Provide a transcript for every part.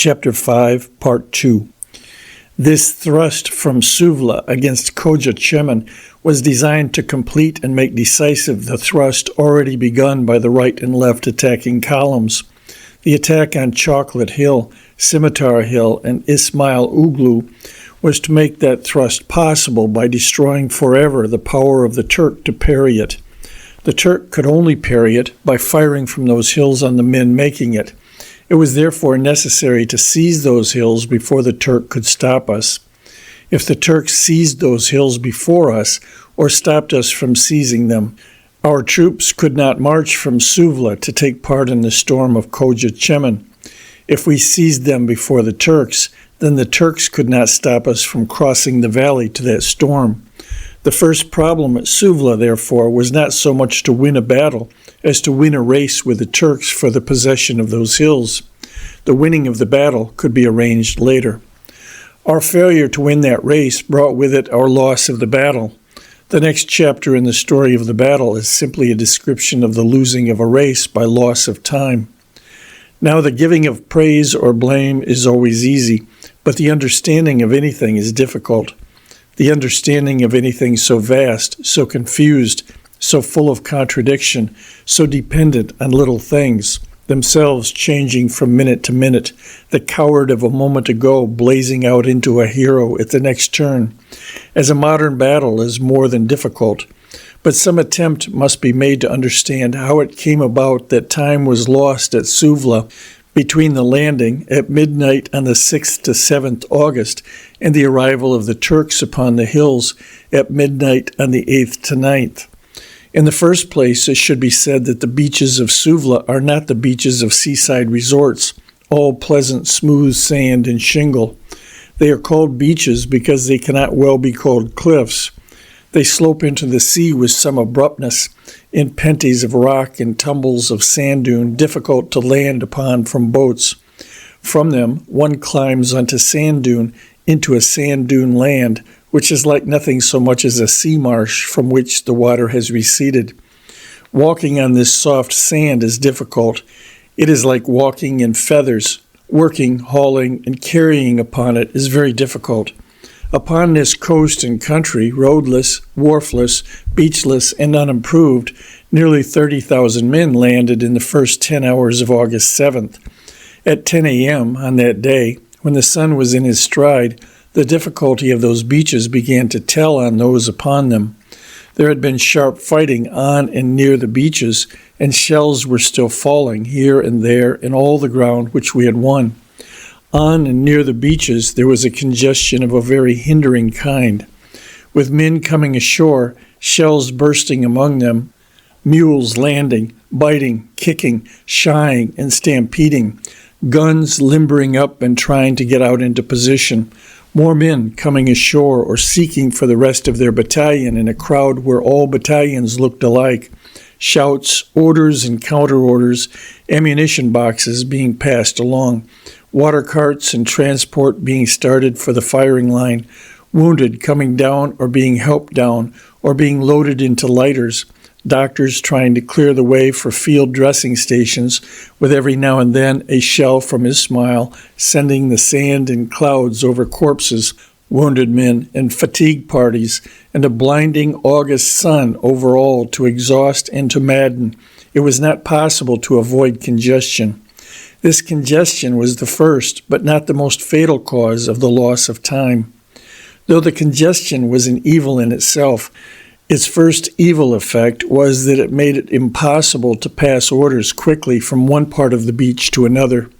Chapter 5, Part 2. This thrust from Suvla against Khoja-Chemin was designed to complete and make decisive the thrust already begun by the right and left attacking columns. The attack on Chocolate Hill, Scimitar Hill, and Ismail Uglu was to make that thrust possible by destroying forever the power of the Turk to parry it. The Turk could only parry it by firing from those hills on the men making it. It was therefore necessary to seize those hills before the Turk could stop us. If the Turks seized those hills before us, or stopped us from seizing them, our troops could not march from Suvla to take part in the storm of Khoja-Chemin. If we seized them before the Turks, then the Turks could not stop us from crossing the valley to that storm. The first problem at Suvla, therefore, was not so much to win a battle as to win a race with the Turks for the possession of those hills. The winning of the battle could be arranged later. Our failure to win that race brought with it our loss of the battle. The next chapter in the story of the battle is simply a description of the losing of a race by loss of time. Now, the giving of praise or blame is always easy, but the understanding of anything is difficult. The understanding of anything so vast, so confused, so full of contradiction, so dependent on little things, themselves changing from minute to minute, the coward of a moment ago blazing out into a hero at the next turn, as a modern battle is more than difficult. But some attempt must be made to understand how it came about that time was lost at Suvla between the landing at midnight on the 6th to 7th August and the arrival of the Turks upon the hills at midnight on the 8th to 9th. In the first place, it should be said that the beaches of Suvla are not the beaches of seaside resorts, all pleasant smooth sand and shingle. They are called beaches because they cannot well be called cliffs. They slope into the sea with some abruptness, in penties of rock and tumbles of sand dune difficult to land upon from boats. From them, one climbs onto sand dune into a sand dune land, which is like nothing so much as a sea marsh from which the water has receded. Walking on this soft sand is difficult. It is like walking in feathers. Working, hauling, and carrying upon it is very difficult. Upon this coast and country, roadless, wharfless, beachless, and unimproved, nearly 30,000 men landed in the first 10 hours of August 7th. At 10 a.m. on that day, when the sun was in his stride, the difficulty of those beaches began to tell on those upon them. There had been sharp fighting on and near the beaches, and shells were still falling here and there in all the ground which we had won. On and near the beaches there was a congestion of a very hindering kind. With men coming ashore, shells bursting among them, mules landing, biting, kicking, shying, and stampeding, guns limbering up and trying to get out into position, more men coming ashore or seeking for the rest of their battalion in a crowd where all battalions looked alike, shouts, orders and counter-orders, ammunition boxes being passed along, water carts and transport being started for the firing line, wounded coming down or being helped down or being loaded into lighters, doctors trying to clear the way for field dressing stations, with every now and then a shell from Ismail sending the sand in clouds over corpses, wounded men, and fatigue parties, and a blinding August sun over all to exhaust and to madden. It was not possible to avoid congestion. This congestion was the first, but not the most fatal cause of the loss of time. Though the congestion was an evil in itself, its first evil effect was that it made it impossible to pass orders quickly from one part of the beach to another.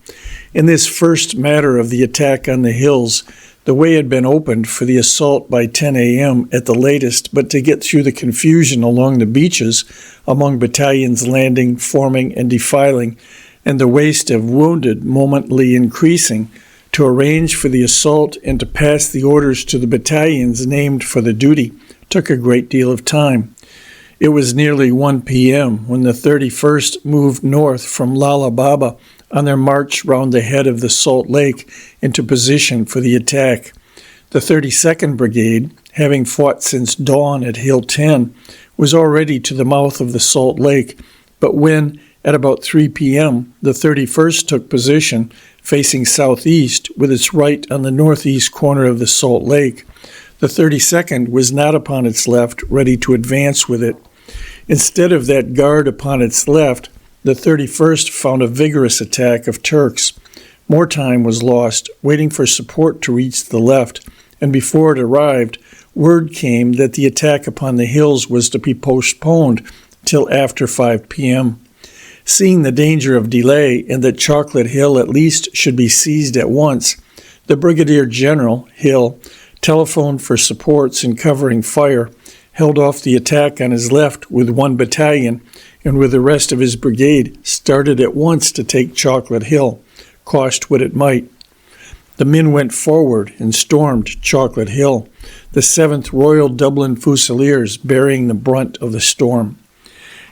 In this first matter of the attack on the hills, the way had been opened for the assault by 10 a.m. at the latest, but to get through the confusion along the beaches, among battalions landing, forming, and defiling, and the waste of wounded momently increasing, to arrange for the assault and to pass the orders to the battalions named for the duty, took a great deal of time. It was nearly 1 p.m. when the 31st moved north from Lala Baba on their march round the head of the Salt Lake into position for the attack. The 32nd Brigade, having fought since dawn at Hill 10, was already to the mouth of the Salt Lake, but when, at about 3 p.m., the 31st took position, facing southeast, with its right on the northeast corner of the Salt Lake. The 32nd was not upon its left, ready to advance with it. Instead of that guard upon its left, the 31st found a vigorous attack of Turks. More time was lost, waiting for support to reach the left, and before it arrived, word came that the attack upon the hills was to be postponed till after 5 p.m. Seeing the danger of delay and that Chocolate Hill at least should be seized at once, the Brigadier General, Hill, telephoned for supports and covering fire, held off the attack on his left with 1 battalion, and with the rest of his brigade started at once to take Chocolate Hill, cost what it might. The men went forward and stormed Chocolate Hill, the 7th Royal Dublin Fusiliers bearing the brunt of the storm.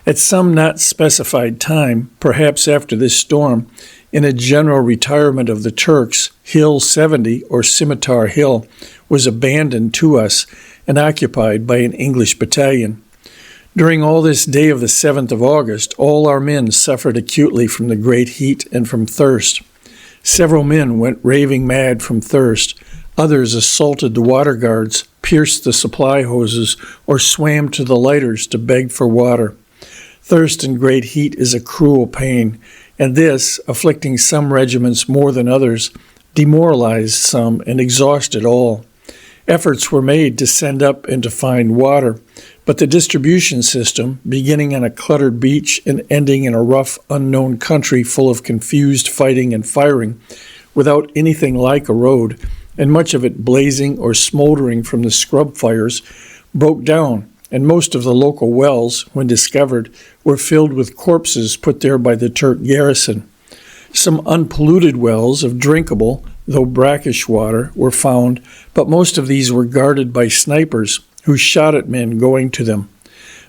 At some not specified time, perhaps after this storm, in a general retirement of the Turks, Hill 70, or Scimitar Hill, was abandoned to us and occupied by an English battalion. During all this day of the 7th of August, all our men suffered acutely from the great heat and from thirst. Several men went raving mad from thirst. Others assaulted the water guards, pierced the supply hoses, or swam to the lighters to beg for water. Thirst and great heat is a cruel pain, and this, afflicting some regiments more than others, demoralized some and exhausted all. Efforts were made to send up and to find water, but the distribution system, beginning on a cluttered beach and ending in a rough, unknown country full of confused fighting and firing, without anything like a road, and much of it blazing or smoldering from the scrub fires, broke down, and most of the local wells, when discovered, were filled with corpses put there by the Turk garrison. Some unpolluted wells of drinkable, though brackish water, were found, but most of these were guarded by snipers who shot at men going to them.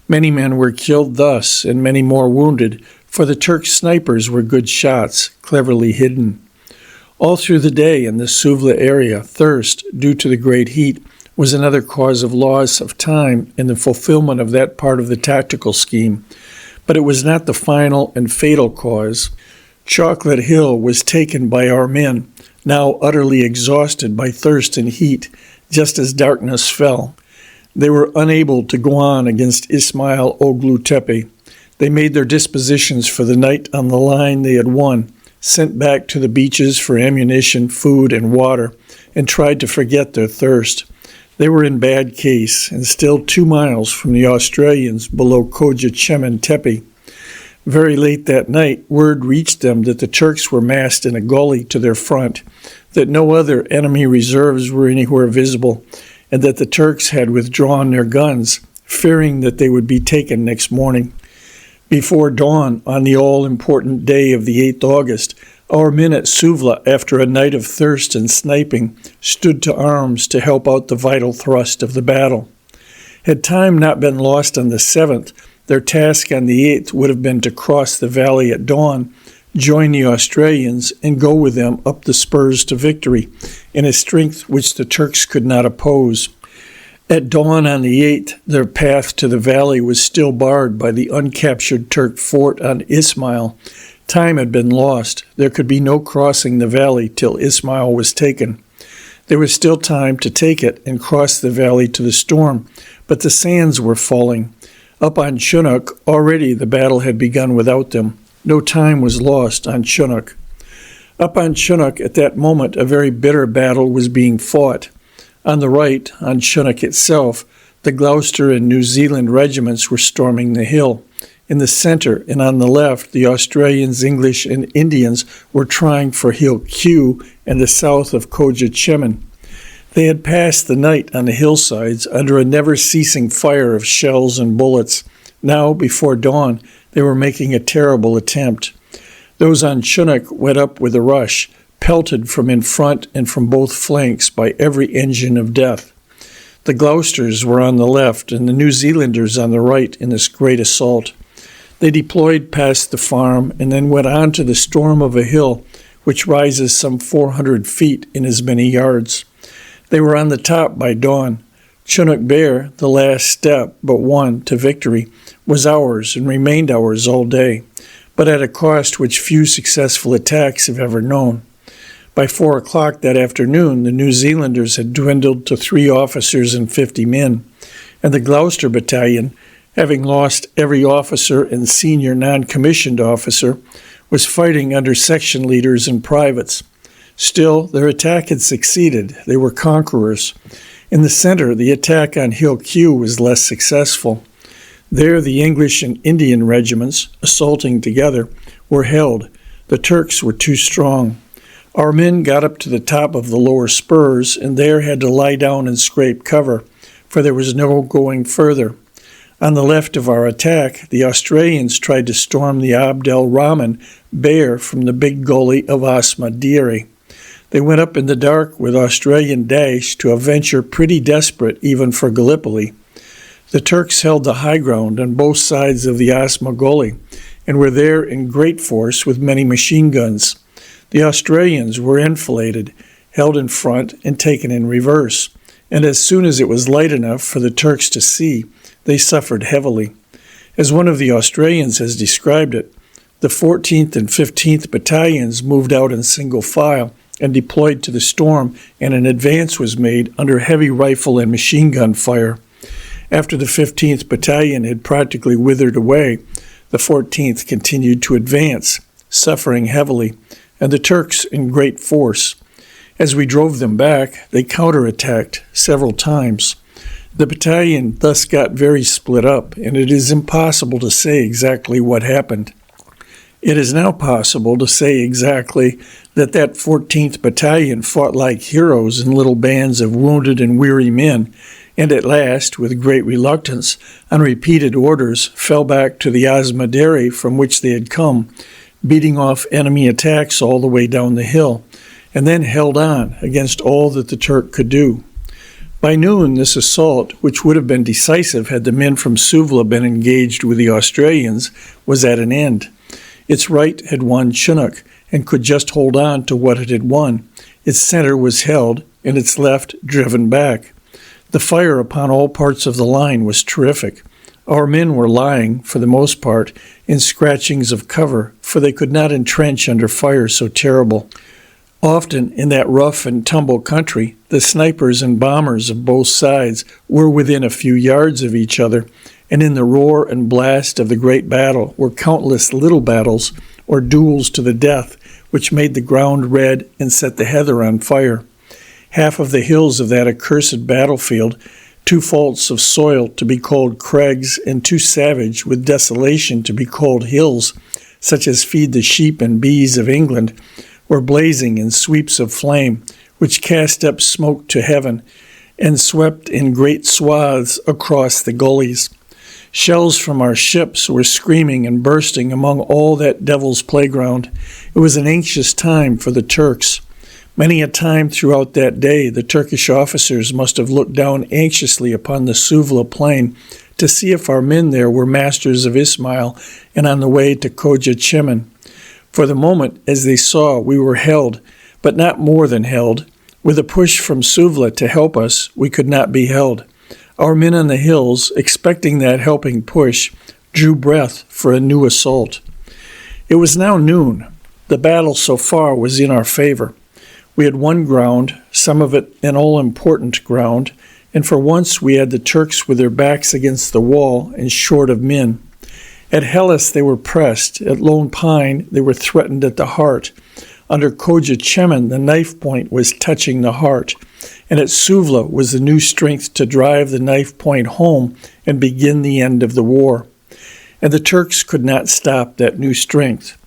Many men were killed thus, and many more wounded, for the Turk snipers were good shots, cleverly hidden. All through the day in the Suvla area, thirst, due to the great heat, was another cause of loss of time in the fulfillment of that part of the tactical scheme, but it was not the final and fatal cause. Chocolate Hill was taken by our men, now utterly exhausted by thirst and heat, just as darkness fell. They were unable to go on against Ismail Oglu Tepe. They made their dispositions for the night on the line they had won, sent back to the beaches for ammunition, food, and water, and tried to forget their thirst. They were in bad case, and still 2 miles from the Australians below Koja Chemen Tepe. Very late that night, word reached them that the Turks were massed in a gully to their front, that no other enemy reserves were anywhere visible, and that the Turks had withdrawn their guns, fearing that they would be taken next morning. Before dawn on the all-important day of the 8th August, our men at Suvla, after a night of thirst and sniping, stood to arms to help out the vital thrust of the battle. Had time not been lost on the 7th, their task on the 8th would have been to cross the valley at dawn, join the Australians, and go with them up the spurs to victory, in a strength which the Turks could not oppose. At dawn on the 8th, their path to the valley was still barred by the uncaptured Turk fort on Ismail. Time had been lost. There could be no crossing the valley till Ismail was taken. There was still time to take it and cross the valley to the storm, but the sands were falling. Up on Chunuk, already the battle had begun without them. No time was lost on Chunuk. Up on Chunuk at that moment a very bitter battle was being fought. On the right, on Chunuk itself, the Gloucester and New Zealand regiments were storming the hill. In the center and on the left, the Australians, English, and Indians were trying for Hill Q and the south of Koja Chemen. They had passed the night on the hillsides under a never-ceasing fire of shells and bullets. Now, before dawn, they were making a terrible attempt. Those on Chunuk went up with a rush, pelted from in front and from both flanks by every engine of death. The Gloucesters were on the left and the New Zealanders on the right in this great assault. They deployed past the farm and then went on to the storm of a hill which rises some 400 feet in as many yards. They were on the top by dawn. Chunuk Bair, the last step but one to victory, was ours and remained ours all day, but at a cost which few successful attacks have ever known. By 4 o'clock that afternoon, the New Zealanders had dwindled to 3 officers and 50 men, and the Gloucester Battalion, having lost every officer and senior non-commissioned officer, was fighting under section leaders and privates. Still, their attack had succeeded. They were conquerors. In the center, the attack on Hill Q was less successful. There, the English and Indian regiments, assaulting together, were held. The Turks were too strong. Our men got up to the top of the lower spurs and there had to lie down and scrape cover, for there was no going further. On the left of our attack, the Australians tried to storm the Abd el-Rahman Bear from the big gully of Asmadiri. They went up in the dark with Australian dash to a venture pretty desperate even for Gallipoli. The Turks held the high ground on both sides of the Asma Gully and were there in great force with many machine guns. The Australians were enfiladed, held in front, and taken in reverse, and as soon as it was light enough for the Turks to see, they suffered heavily. As one of the Australians has described it, the 14th and 15th Battalions moved out in single file and deployed to the storm, and an advance was made under heavy rifle and machine gun fire. After the 15th Battalion had practically withered away, the 14th continued to advance, suffering heavily, and the Turks in great force. As we drove them back, they counterattacked several times. The battalion thus got very split up, and it is impossible to say exactly what happened. It is now possible to say exactly that 14th Battalion fought like heroes in little bands of wounded and weary men, and at last, with great reluctance, on repeated orders, fell back to the Asmaderi from which they had come, beating off enemy attacks all the way down the hill, and then held on against all that the Turk could do. By noon, this assault, which would have been decisive had the men from Suvla been engaged with the Australians, was at an end. Its right had won Chinook and could just hold on to what it had won. Its center was held and its left driven back. The fire upon all parts of the line was terrific. Our men were lying, for the most part, in scratchings of cover, for they could not entrench under fire so terrible. Often, in that rough and tumble country, the snipers and bombers of both sides were within a few yards of each other, and in the roar and blast of the great battle were countless little battles or duels to the death, which made the ground red and set the heather on fire. Half of the hills of that accursed battlefield, too false of soil to be called crags and too savage with desolation to be called hills, such as feed the sheep and bees of England, were blazing in sweeps of flame, which cast up smoke to heaven and swept in great swaths across the gullies. Shells from our ships were screaming and bursting among all that devil's playground. It was an anxious time for the Turks. Many a time throughout that day the Turkish officers must have looked down anxiously upon the Suvla plain to see if our men there were masters of Ismail and on the way to Koja Chemin. For the moment, as they saw, we were held, but not more than held. With a push from Suvla to help us, we could not be held. Our men on the hills, expecting that helping push, drew breath for a new assault. It was now noon. The battle so far was in our favor. We had won ground, some of it an all-important ground, and for once we had the Turks with their backs against the wall and short of men. At Hellas they were pressed. At Lone Pine they were threatened at the heart. Under Koja Chemin the knife point was touching the heart. And at Suvla was the new strength to drive the knife point home and begin the end of the war. And the Turks could not stop that new strength.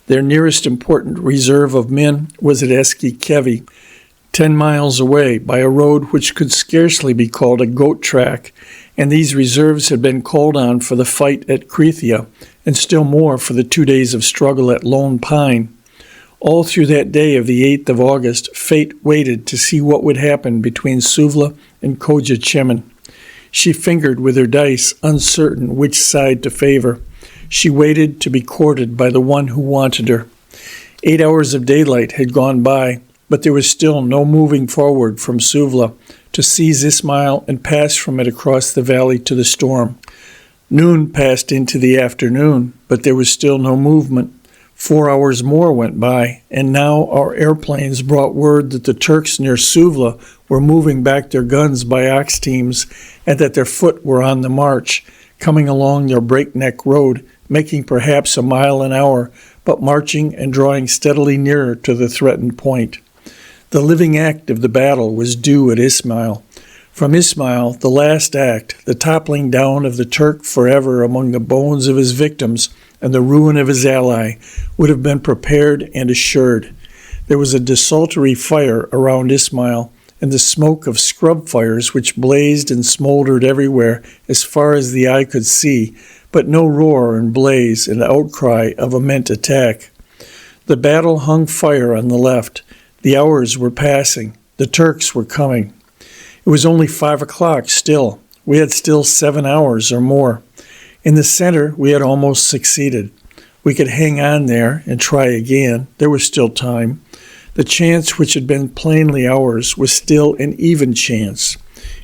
Their nearest important reserve of men was at Eski Kevi, 10 miles away by a road which could scarcely be called a goat track, and these reserves had been called on for the fight at Krithia, and still more for the 2 days of struggle at Lone Pine. All through that day of the 8th of August, fate waited to see what would happen between Suvla and Koja Chemin. She fingered with her dice, uncertain which side to favor. She waited to be courted by the one who wanted her. 8 hours of daylight had gone by, but there was still no moving forward from Suvla to seize Ismail and pass from it across the valley to the storm. Noon passed into the afternoon, but there was still no movement. 4 hours more went by, and now our airplanes brought word that the Turks near Suvla were moving back their guns by ox teams and that their foot were on the march, coming along their breakneck road, making perhaps a mile an hour, but marching and drawing steadily nearer to the threatened point. The living act of the battle was due at Ismail. From Ismail, the last act, the toppling down of the Turk forever among the bones of his victims and the ruin of his ally, would have been prepared and assured. There was a desultory fire around Ismail, and the smoke of scrub fires which blazed and smoldered everywhere as far as the eye could see, but no roar and blaze and outcry of imminent attack. The battle hung fire on the left. The hours were passing. The Turks were coming. It was only 5 o'clock still. We had still 7 hours or more. In the center, we had almost succeeded. We could hang on there and try again. There was still time. The chance which had been plainly ours was still an even chance.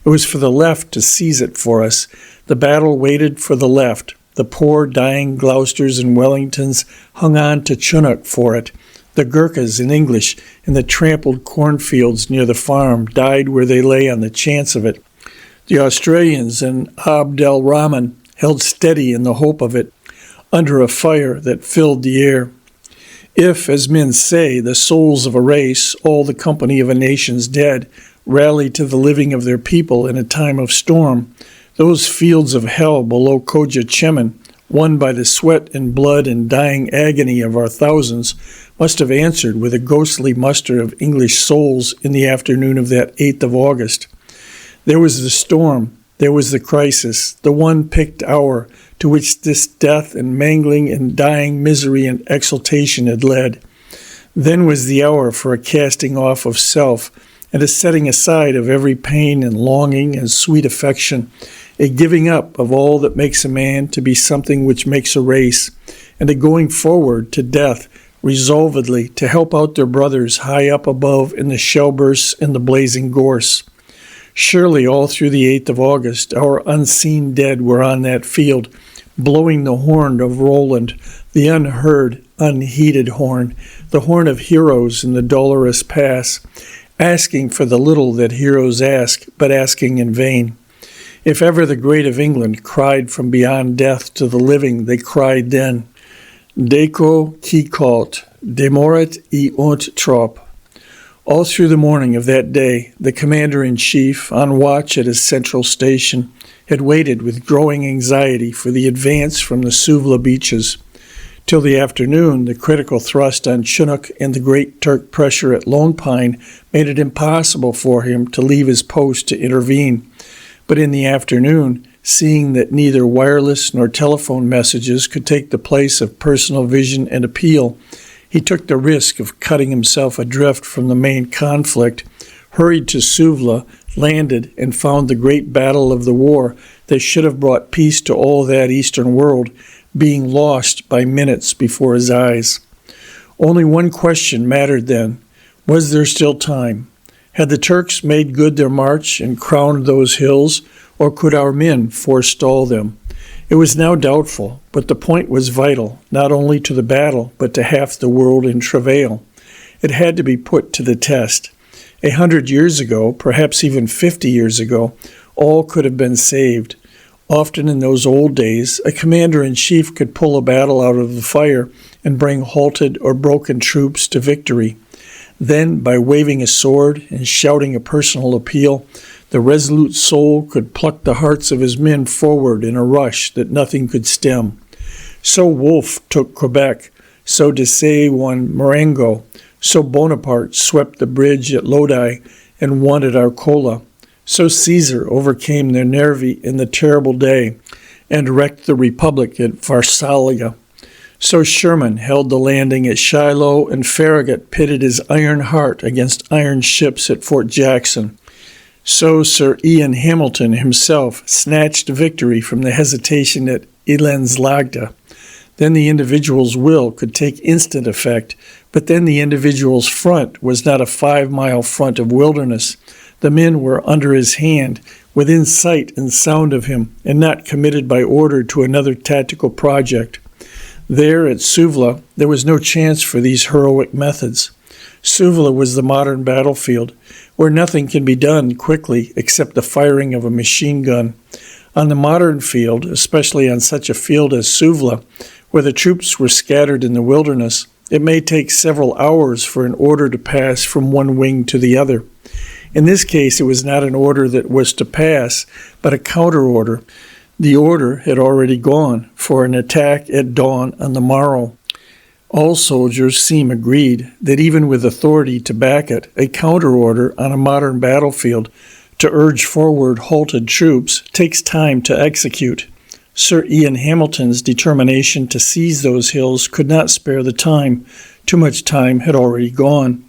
It was for the left to seize it for us. The battle waited for the left. The poor dying Gloucesters and Wellingtons hung on to Chunuk for it. The Gurkhas and English in the trampled cornfields near the farm died where they lay on the chance of it. The Australians and Abd el-Rahman held steady in the hope of it, under a fire that filled the air. If, as men say, the souls of a race, all the company of a nation's dead, rally to the living of their people in a time of storm, those fields of hell below Koja Chemin, won by the sweat and blood and dying agony of our thousands, must have answered with a ghostly muster of English souls in the afternoon of that 8th of August. There was the storm, there was the crisis, the one picked hour to which this death and mangling and dying misery and exultation had led. Then was the hour for a casting off of self and a setting aside of every pain and longing and sweet affection, a giving up of all that makes a man to be something which makes a race, and a going forward to death resolvedly to help out their brothers high up above in the shell bursts and the blazing gorse. Surely all through the 8th of August our unseen dead were on that field, blowing the horn of Roland, the unheard, unheeded horn, the horn of heroes in the dolorous pass, asking for the little that heroes ask, but asking in vain. If ever the great of England cried from beyond death to the living, they cried then, Deco qui calt, demorat I ont trop. All through the morning of that day, the commander-in-chief, on watch at his central station, had waited with growing anxiety for the advance from the Suvla beaches. Till the afternoon, the critical thrust on Chunuk and the great Turk pressure at Lone Pine made it impossible for him to leave his post to intervene. But in the afternoon, seeing that neither wireless nor telephone messages could take the place of personal vision and appeal, he took the risk of cutting himself adrift from the main conflict, hurried to Suvla, landed, and found the great battle of the war that should have brought peace to all that eastern world being lost by minutes before his eyes. Only one question mattered then. Was there still time? Had the Turks made good their march and crowned those hills, or could our men forestall them? It was now doubtful, but the point was vital, not only to the battle, but to half the world in travail. It had to be put to the test. 100 years ago, perhaps even 50 years ago, all could have been saved. Often in those old days, a commander-in-chief could pull a battle out of the fire and bring halted or broken troops to victory. Then, by waving a sword and shouting a personal appeal, the resolute soul could pluck the hearts of his men forward in a rush that nothing could stem. So Wolfe took Quebec, so Desaix won Marengo, so Bonaparte swept the bridge at Lodi and won at Arcola, so Caesar overcame their Nervi in the terrible day and wrecked the Republic at Pharsalia. So Sherman held the landing at Shiloh and Farragut pitted his iron heart against iron ships at Fort Jackson. So Sir Ian Hamilton himself snatched victory from the hesitation at Elenslagda. Then the individual's will could take instant effect, but then the individual's front was not a 5-mile front of wilderness. The men were under his hand, within sight and sound of him, and not committed by order to another tactical project. There at Suvla, there was no chance for these heroic methods. Suvla was the modern battlefield, where nothing can be done quickly except the firing of a machine gun. On the modern field, especially on such a field as Suvla, where the troops were scattered in the wilderness, it may take several hours for an order to pass from one wing to the other. In this case, it was not an order that was to pass, but a counter-order. The order had already gone for an attack at dawn on the morrow. All soldiers seem agreed that even with authority to back it, a counter-order on a modern battlefield to urge forward halted troops takes time to execute. Sir Ian Hamilton's determination to seize those hills could not spare the time. Too much time had already gone.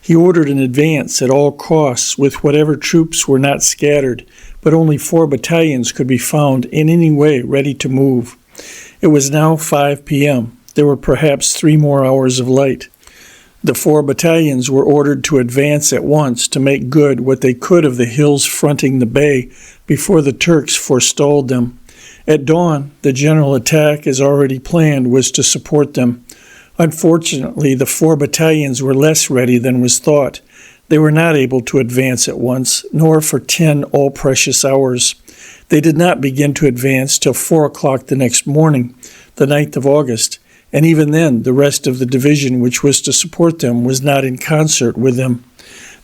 He ordered an advance at all costs with whatever troops were not scattered, but only 4 battalions could be found in any way ready to move. It was now 5 p.m. There were perhaps 3 more hours of light. The 4 battalions were ordered to advance at once to make good what they could of the hills fronting the bay before the Turks forestalled them. At dawn, the general attack, as already planned, was to support them. Unfortunately, the 4 battalions were less ready than was thought. They were not able to advance at once, nor for 10 all-precious hours. They did not begin to advance till 4 o'clock the next morning, the 9th of August, and even then the rest of the division which was to support them was not in concert with them.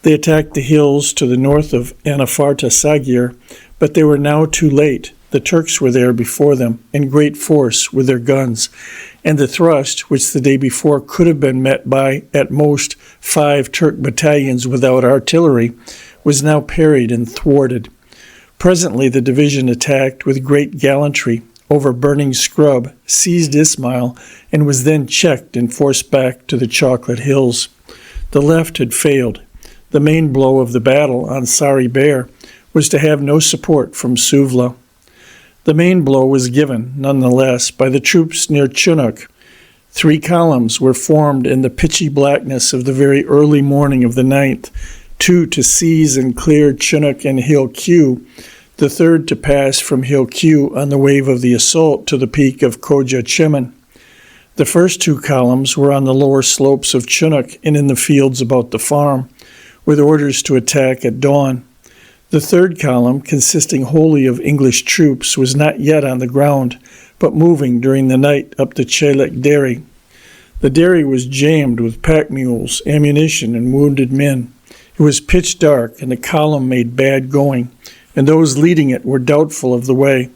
They attacked the hills to the north of Anafarta Sagir, but they were now too late. The Turks were there before them, in great force with their guns, and the thrust, which the day before could have been met by, at most, 5 Turk battalions without artillery, was now parried and thwarted. Presently the division attacked with great gallantry over burning scrub, seized Ismail, and was then checked and forced back to the Chocolate Hills. The left had failed. The main blow of the battle on Sari Bair was to have no support from Suvla. The main blow was given, nonetheless, by the troops near Chunuk. 3 columns were formed in the pitchy blackness of the very early morning of the 9th, 2 to seize and clear Chunuk and Hill Q, the 3rd to pass from Hill Q on the wave of the assault to the peak of Koja Chemen. The first 2 columns were on the lower slopes of Chunuk and in the fields about the farm, with orders to attack at dawn. The 3rd column, consisting wholly of English troops, was not yet on the ground, but moving during the night up the Chelek Deri. The dairy was jammed with pack mules, ammunition, and wounded men. It was pitch dark, and the column made bad going, and those leading it were doubtful of the way.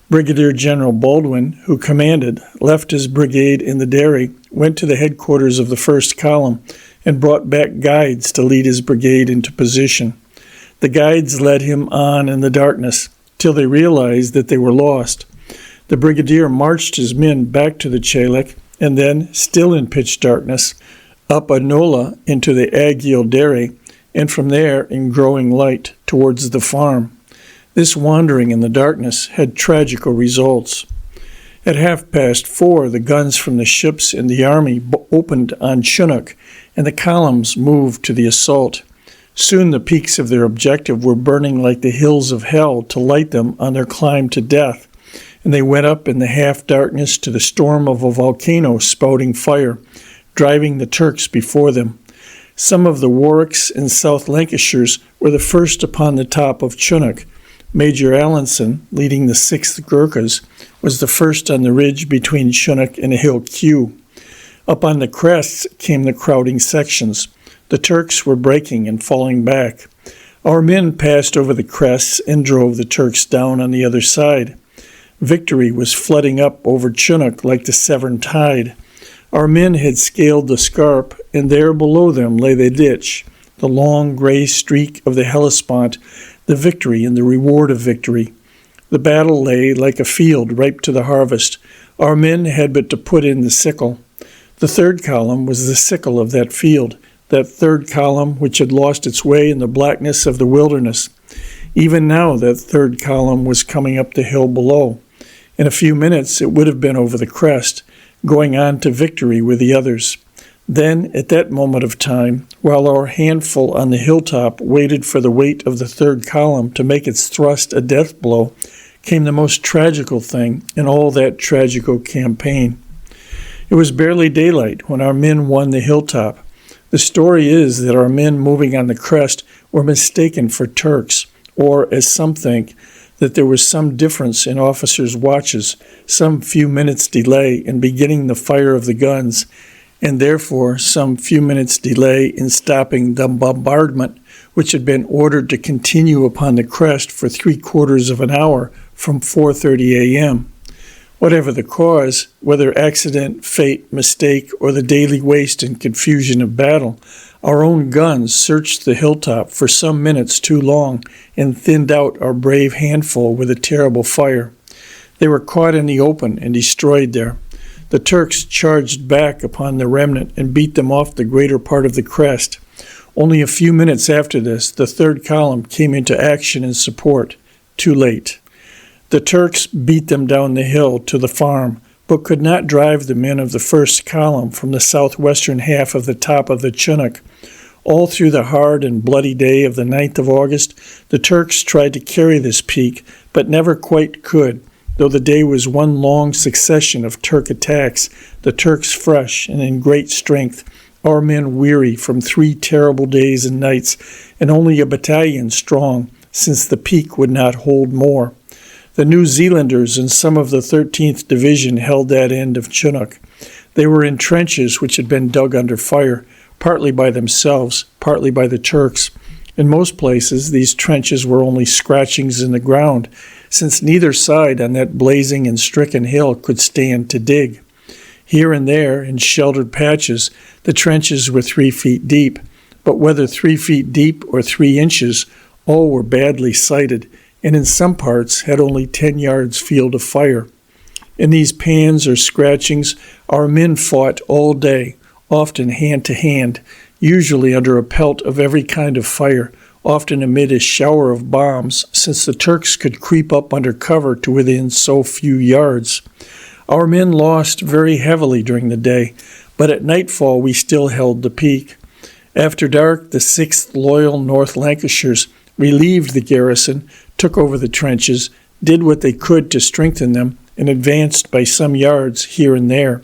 Brigadier General Baldwin, who commanded, left his brigade in the dairy, went to the headquarters of the 1st column, and brought back guides to lead his brigade into position. The guides led him on in the darkness, till they realized that they were lost. The brigadier marched his men back to the Chelek, and then, still in pitch darkness, up a Nola into the Agil Deri, and from there, in growing light, towards the farm. This wandering in the darkness had tragical results. At 4:30, the guns from the ships in the army opened on Chunuk, and the columns moved to the assault. Soon the peaks of their objective were burning like the hills of hell to light them on their climb to death, and they went up in the half-darkness to the storm of a volcano spouting fire, driving the Turks before them. Some of the Warwicks and South Lancashires were the first upon the top of Chunuk. Major Allinson, leading the 6th Gurkhas, was the first on the ridge between Chunuk and Hill Q. Up on the crests came the crowding sections. The Turks were breaking and falling back. Our men passed over the crests and drove the Turks down on the other side. Victory was flooding up over Chunuk like the Severn tide. Our men had scaled the scarp, and there below them lay the ditch, the long gray streak of the Hellespont, the victory and the reward of victory. The battle lay like a field ripe to the harvest. Our men had but to put in the sickle. The 3rd column was the sickle of that field, that 3rd column which had lost its way in the blackness of the wilderness. Even now that 3rd column was coming up the hill below. In a few minutes it would have been over the crest, going on to victory with the others. Then, at that moment of time, while our handful on the hilltop waited for the weight of the 3rd column to make its thrust a death blow, came the most tragical thing in all that tragical campaign. It was barely daylight when our men won the hilltop. The story is that our men moving on the crest were mistaken for Turks, or, as some think, that there was some difference in officers' watches, some few minutes' delay in beginning the fire of the guns, and therefore some few minutes' delay in stopping the bombardment, which had been ordered to continue upon the crest for 3/4 of an hour from 4:30 a.m. Whatever the cause, whether accident, fate, mistake, or the daily waste and confusion of battle, our own guns searched the hilltop for some minutes too long and thinned out our brave handful with a terrible fire. They were caught in the open and destroyed there. The Turks charged back upon the remnant and beat them off the greater part of the crest. Only a few minutes after this, the third column came into action in support. Too late. The Turks beat them down the hill to the farm, but could not drive the men of the first column from the southwestern half of the top of the Chinook. All through the hard and bloody day of the 9th of August, the Turks tried to carry this peak, but never quite could, though the day was one long succession of Turk attacks, the Turks fresh and in great strength, our men weary from 3 terrible days and nights, and only a battalion strong, since the peak would not hold more. The New Zealanders and some of the 13th Division held that end of Chinook. They were in trenches which had been dug under fire, partly by themselves, partly by the Turks. In most places, these trenches were only scratchings in the ground, since neither side on that blazing and stricken hill could stand to dig. Here and there, in sheltered patches, the trenches were 3 feet deep, but whether 3 feet deep or 3 inches, all were badly sighted, and in some parts had only 10 yards field of fire. In these pans or scratchings, our men fought all day, often hand to hand, usually under a pelt of every kind of fire, often amid a shower of bombs, since the Turks could creep up under cover to within so few yards. Our men lost very heavily during the day, but at nightfall we still held the peak. After dark, the 6th Loyal North Lancashires relieved the garrison, took over the trenches, did what they could to strengthen them, and advanced by some yards here and there.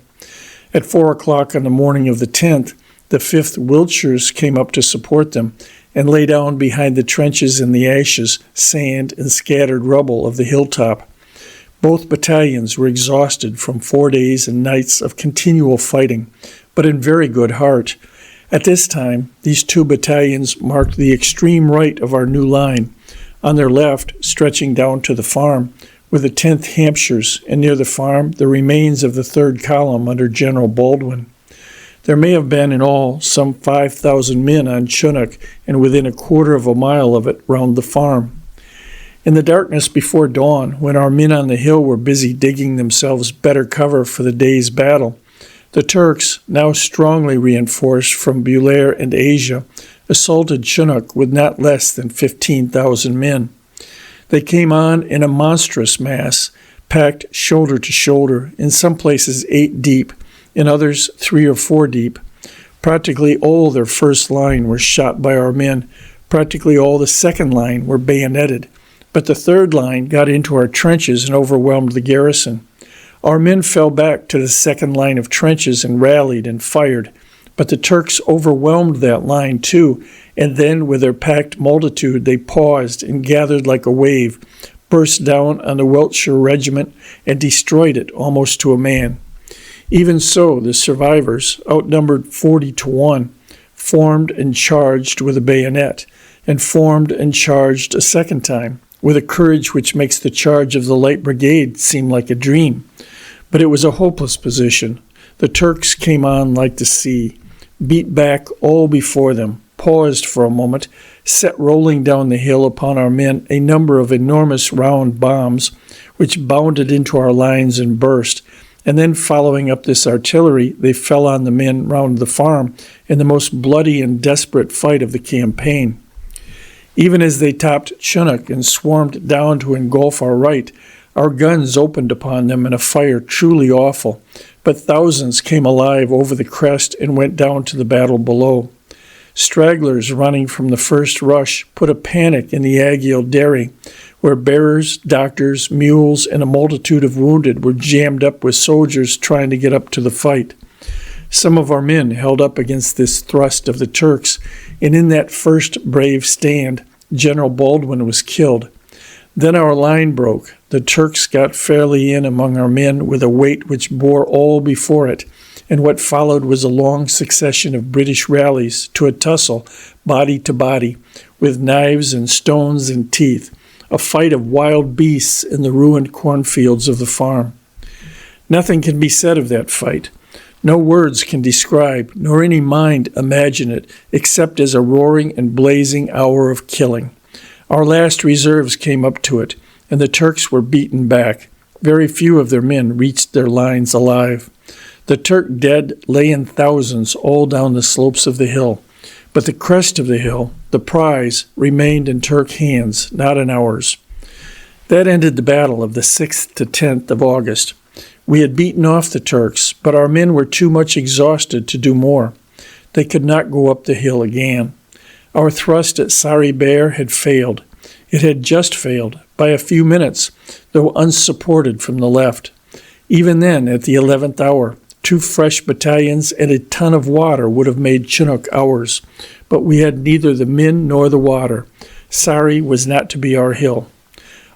At 4 o'clock on the morning of the 10th, the 5th Wiltshires came up to support them, and lay down behind the trenches in the ashes, sand, and scattered rubble of the hilltop. Both battalions were exhausted from 4 days and nights of continual fighting, but in very good heart. At this time, these 2 battalions marked the extreme right of our new line. On their left, stretching down to the farm, were the 10th Hampshires, and near the farm, the remains of the 3rd column under General Baldwin. There may have been in all some 5,000 men on Chinook and within a quarter of a mile of it round the farm. In the darkness before dawn, when our men on the hill were busy digging themselves better cover for the day's battle, the Turks, now strongly reinforced from Bulair and Asia, assaulted Chinook with not less than 15,000 men. They came on in a monstrous mass, packed shoulder to shoulder, in some places 8 deep, in others 3 or 4 deep. Practically all their first line were shot by our men. Practically all the second line were bayoneted. But the third line got into our trenches and overwhelmed the garrison. Our men fell back to the second line of trenches and rallied and fired. But the Turks overwhelmed that line too, and then with their packed multitude they paused and gathered like a wave, burst down on the Wiltshire regiment and destroyed it almost to a man. Even so, the survivors, outnumbered 40-1, formed and charged with a bayonet, and formed and charged a second time, with a courage which makes the charge of the Light Brigade seem like a dream. But it was a hopeless position. The Turks came on like the sea, beat back all before them, paused for a moment, set rolling down the hill upon our men a number of enormous round bombs, which bounded into our lines and burst, and then following up this artillery, they fell on the men round the farm in the most bloody and desperate fight of the campaign. Even as they topped Chinook and swarmed down to engulf our right, our guns opened upon them in a fire truly awful, but thousands came alive over the crest and went down to the battle below. Stragglers running from the first rush put a panic in the Agiel Dairy, where bearers, doctors, mules, and a multitude of wounded were jammed up with soldiers trying to get up to the fight. Some of our men held up against this thrust of the Turks, and in that first brave stand, General Baldwin was killed. Then our line broke. The Turks got fairly in among our men with a weight which bore all before it, and what followed was a long succession of British rallies to a tussle, body to body, with knives and stones and teeth, a fight of wild beasts in the ruined cornfields of the farm. Nothing can be said of that fight. No words can describe, nor any mind imagine it, except as a roaring and blazing hour of killing. Our last reserves came up to it, and the Turks were beaten back. Very few of their men reached their lines alive. The Turk dead lay in thousands all down the slopes of the hill, but the crest of the hill, the prize, remained in Turk hands, not in ours. That ended the battle of the 6th to 10th of August. We had beaten off the Turks, but our men were too much exhausted to do more. They could not go up the hill again. Our thrust at Sari Bair had failed. It had just failed, by a few minutes, though unsupported from the left. Even then, at the 11th hour, 2 fresh battalions and a ton of water would have made Chinook ours, but we had neither the men nor the water. Sari was not to be our hill.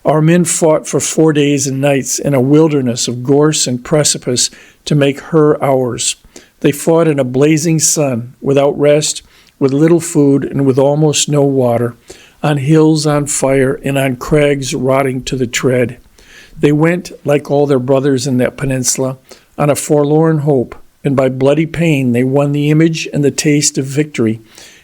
Our men fought for 4 days and nights in a wilderness of gorse and precipice to make her ours. They fought in a blazing sun, without rest, with little food and with almost no water, on hills on fire and on crags rotting to the tread. They went, like all their brothers in that peninsula, on a forlorn hope, and by bloody pain they won the image and the taste of victory.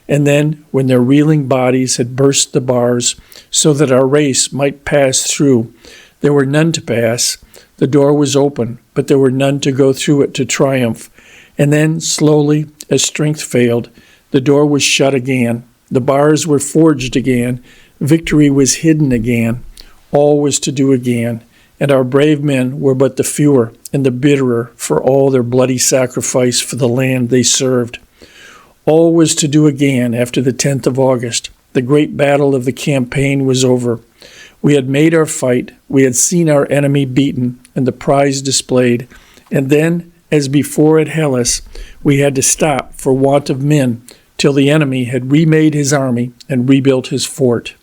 And then, when their reeling bodies had burst the bars, so that our race might pass through, there were none to pass. The door was open, but there were none to go through it to triumph. And then, slowly, as strength failed, the door was shut again. The bars were forged again. Victory was hidden again. All was to do again. And our brave men were but the fewer and the bitterer for all their bloody sacrifice for the land they served. All was to do again after the 10th of August. The great battle of the campaign was over. We had made our fight. We had seen our enemy beaten and the prize displayed. And then, as before at Helles, we had to stop for want of men till the enemy had remade his army and rebuilt his fort.